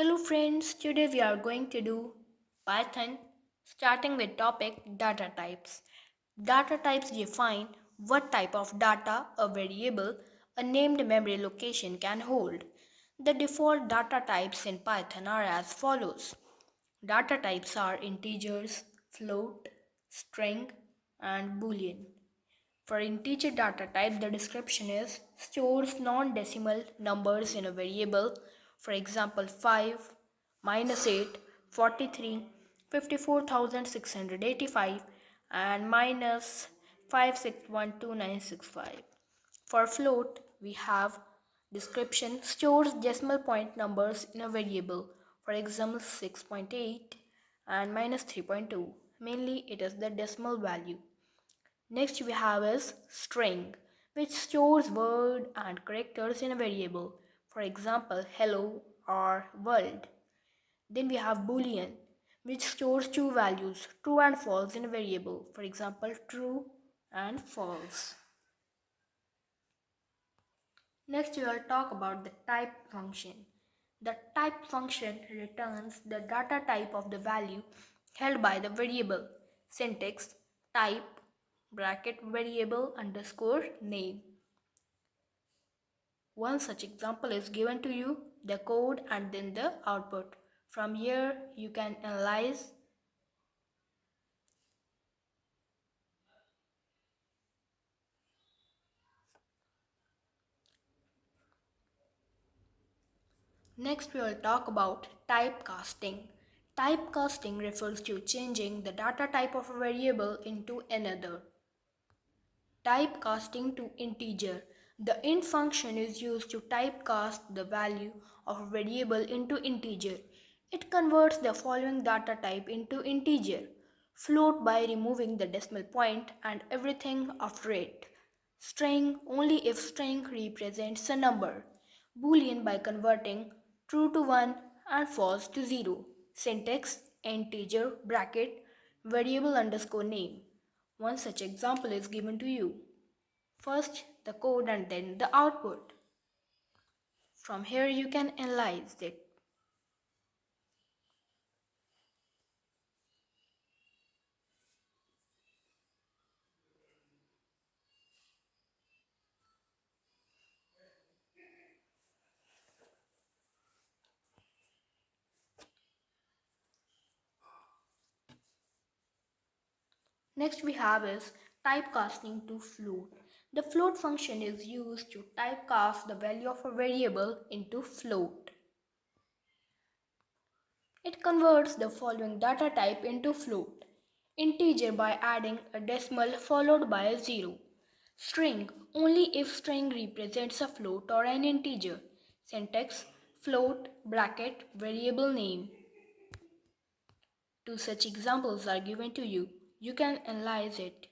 Hello friends, today we are going to do Python starting with topic data types. Data types define what type of data a variable, a named memory location can hold. The default data types in Python are as follows. Data types are integers, float, string, and boolean. For integer data type, the description is stores non-decimal numbers in a variable, for example 5, minus 8, 43, 54,685, and minus 5612965. For float, we have description stores decimal point numbers in a variable, for example 6.8 and minus 3.2. Mainly it is the decimal value. Next we have is string, which stores word and characters in a variable, for example hello or world. Then we have boolean, which stores two values, true and false, in a variable, for example true and false. Next we will talk about the type function. The type function returns the data type of the value held by the variable. Syntax type bracket variable underscore name. One such example is given to you, the code and then the output. From here you can analyze. Next we will talk about typecasting. Typecasting refers to changing the data type of a variable into another. Typecasting to integer. The int function is used to typecast the value of a variable into integer. It converts the following data type into integer. Float by removing the decimal point and everything after it. String only if string represents a number. Boolean by converting true to 1 and false to 0. Syntax integer bracket variable underscore name. One such example is given to you. First the code and then the output. From here you can analyze it. Next we have is typecasting to float. The float function is used to typecast the value of a variable into float. It converts the following data type into float. Integer by adding a decimal followed by a 0. String only if string represents a float or an integer. Syntax float bracket variable name. Two such examples are given to you. You can analyze it.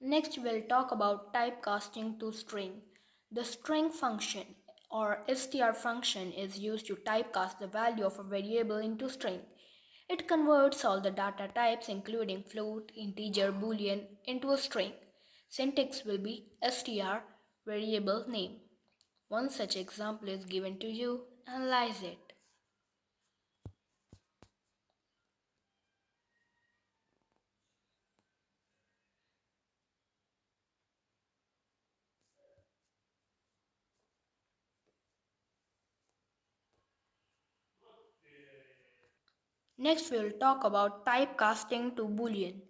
Next we'll talk about typecasting to string. The string function or str function is used to typecast the value of a variable into string. It converts all the data types including float, integer, boolean into a string. Syntax will be str variable name. One such example is given to you. Analyze it. Next we will talk about typecasting to boolean.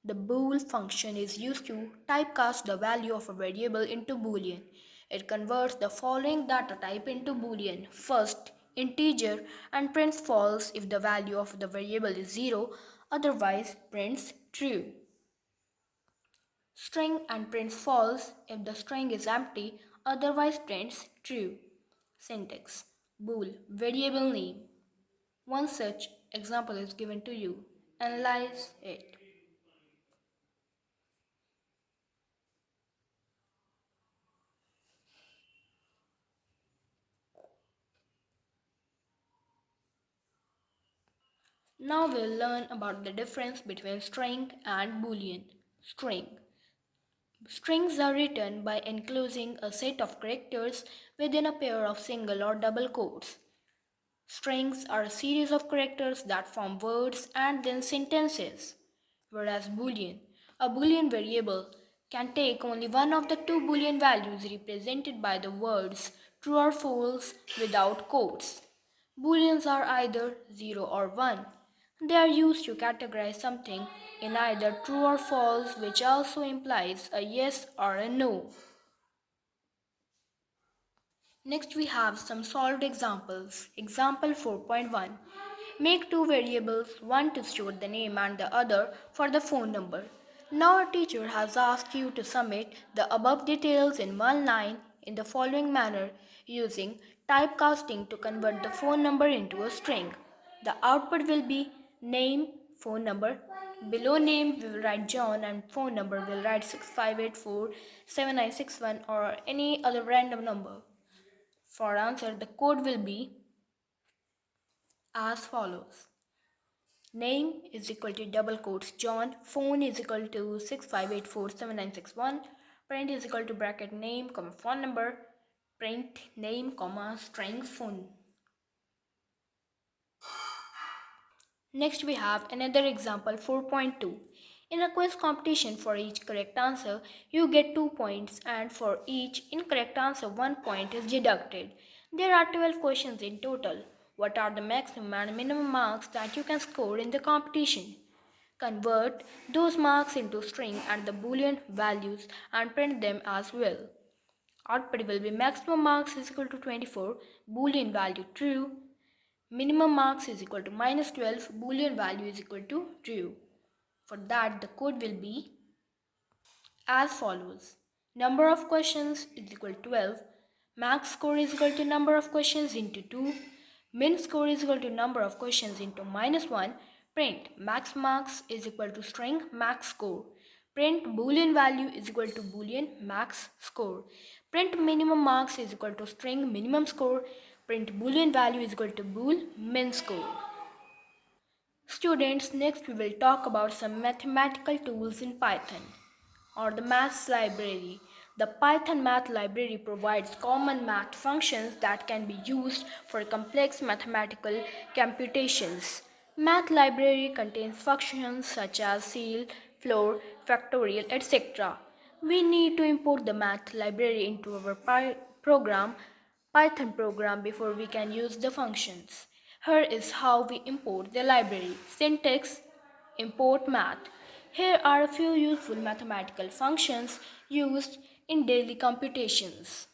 The bool function is used to typecast the value of a variable into boolean. It converts the following data type into boolean. First, integer and prints false if the value of the variable is 0, otherwise prints true. String and prints false if the string is empty, otherwise prints true. Syntax bool variable name. One such example is given to you. Analyze it. Now we'll learn about the difference between string and boolean. String. Strings are written by enclosing a set of characters within a pair of single or double quotes. Strings are a series of characters that form words and then sentences, whereas a Boolean variable, can take only one of the two Boolean values represented by the words true or false without quotes. Booleans are either 0 or 1. They are used to categorize something in either true or false, which also implies a yes or a no. Next we have some solved examples. Example 4.1. Make two variables, one to store the name and the other for the phone number. Now a teacher has asked you to submit the above details in one line in the following manner using typecasting to convert the phone number into a string. The output will be name, phone number. Below name we will write John and phone number will write 65847961 or any other random number. For answer, the code will be as follows. Name is equal to double quotes John, phone is equal to 65847961, print is equal to bracket name, comma phone number, print name, comma string phone. Next we have another example 4.2. In a quiz competition, for each correct answer, you get 2 points, and for each incorrect answer, 1 point is deducted. There are 12 questions in total. What are the maximum and minimum marks that you can score in the competition? Convert those marks into string and the boolean values and print them as well. Output will be maximum marks is equal to 24, boolean value true, minimum marks is equal to minus 12, boolean value is equal to true. For that, the code will be as follows. Number of questions is equal to 12. Max score is equal to number of questions into 2. Min score is equal to number of questions into minus 1. Print max marks is equal to string max score. Print boolean value is equal to boolean max score. Print minimum marks is equal to string minimum score. Print boolean value is equal to bool min score. Students, next we will talk about some mathematical tools in Python or the maths library. The Python math library provides common math functions that can be used for complex mathematical computations. Math library contains functions such as ceil, floor, factorial, etc. We need to import the math library into our Python program before we can use the functions. Here is how we import the library. Syntax: import math. Here are a few useful mathematical functions used in daily computations.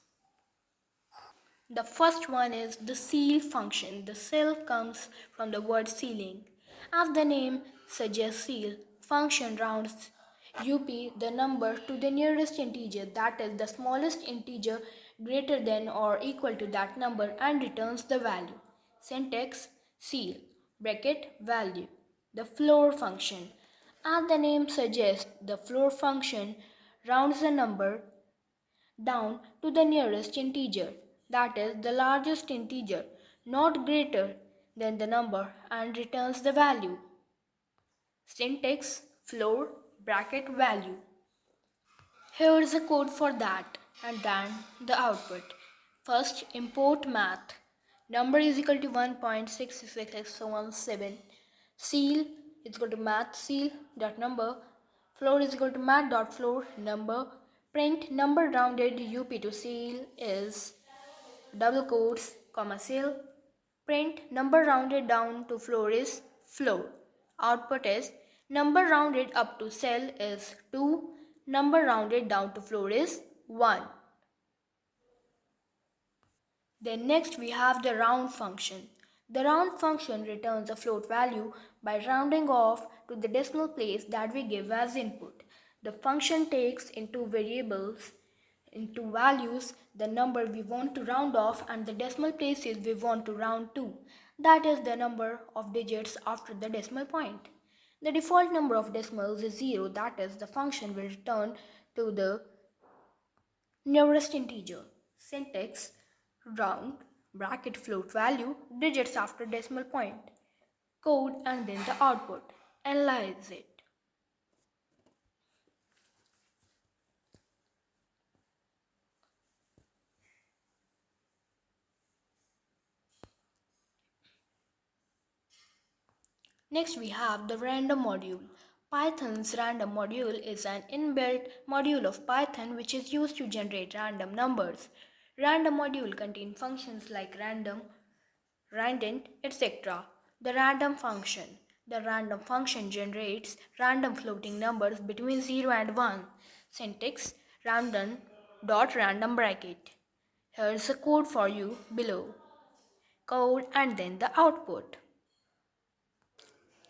The first one is the ceil function. The ceil comes from the word ceiling. As the name suggests, ceil function rounds the number to the nearest integer, that is the smallest integer greater than or equal to that number, and returns the value. Syntax: ceil bracket value. The floor function. As the name suggests, the floor function rounds the number down to the nearest integer, that is the largest integer, not greater than the number, and returns the value. Syntax: floor bracket value. Here is a code for that and then the output. First, import math. Number is equal to 1.66617. Ceil is equal to math ceil dot number. Floor is equal to math dot floor number. Print number rounded up to ceil is double quotes comma ceil. Print number rounded down to floor is floor. Output is number rounded up to cell is 2, number rounded down to floor is 1. Then next we have the round function. The round function returns a float value by rounding off to the decimal place that we give as input. The function takes into values the number we want to round off and the decimal places we want to round to. That is the number of digits after the decimal point. The default number of decimals is 0, that is the function will return to the nearest integer. Syntax: round bracket float value digits after decimal point. code and then the output. Analyze it. Next we have the random module. Python's random module is an inbuilt module of Python which is used to generate random numbers. Random module contains functions like random, randint, etc. The random function. The random function generates random floating numbers between 0 and 1. Syntax random dot random bracket. Here's the code for you below. Code and then the output.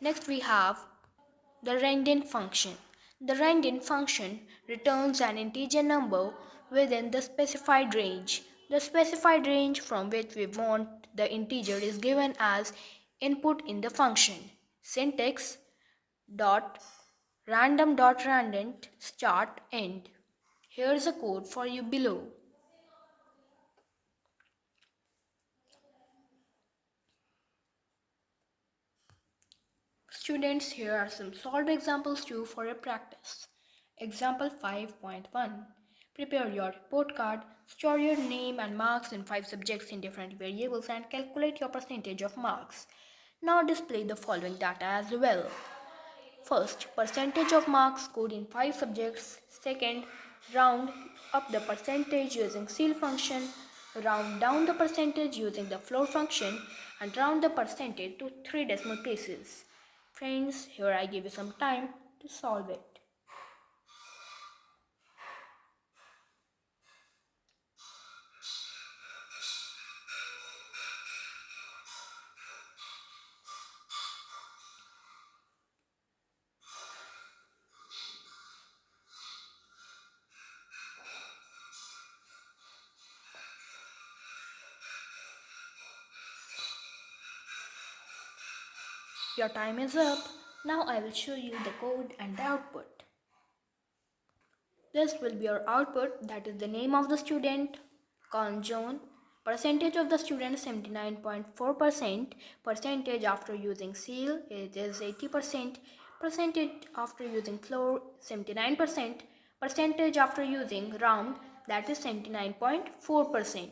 Next we have the randint function. The randint function returns an integer number within the specified range. The specified range from which we want the integer is given as input in the function. Syntax dot random dot randint start end. Here's a code for you below. Students, here are some solved examples too for your practice. Example 5.1. Prepare your report card, store your name and marks in 5 subjects in different variables and calculate your percentage of marks. Now display the following data as well. First, percentage of marks scored in 5 subjects. Second, round up the percentage using ceil function, round down the percentage using the floor function, and round the percentage to 3 decimal places. Friends, here I give you some time to solve it. Your time is up. Now I will show you the code and the output. This will be your output, that is the name of the student, colon John, percentage of the student 79.4%, percentage after using ceil it is 80%, percentage after using floor 79%, percentage after using round that is 79.4%.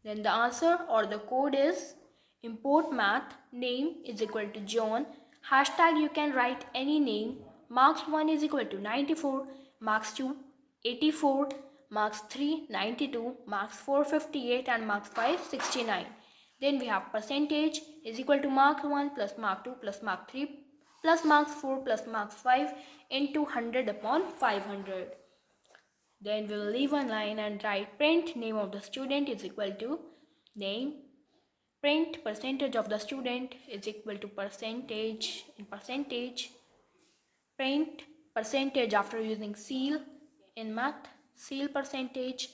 Then the answer or the code is import math name is equal to John, hashtag you can write any name, marks 1 is equal to 94, marks 2 84, marks 3 92, marks 4 58 and marks 5 69. Then we have percentage is equal to mark 1 plus mark 2 plus mark 3 plus marks 4 plus marks 5 into 100 upon 500. Then we will leave one line and write print name of the student is equal to name. Print percentage of the student is equal to percentage in percentage. Print percentage after using ceil in math, ceil percentage.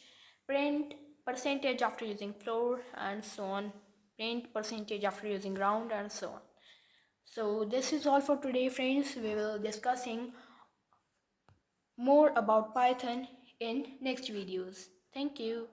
Print percentage after using floor and so on. Print percentage after using round and so on. So this is all for today, friends. We will discussing more about Python in next videos. Thank you.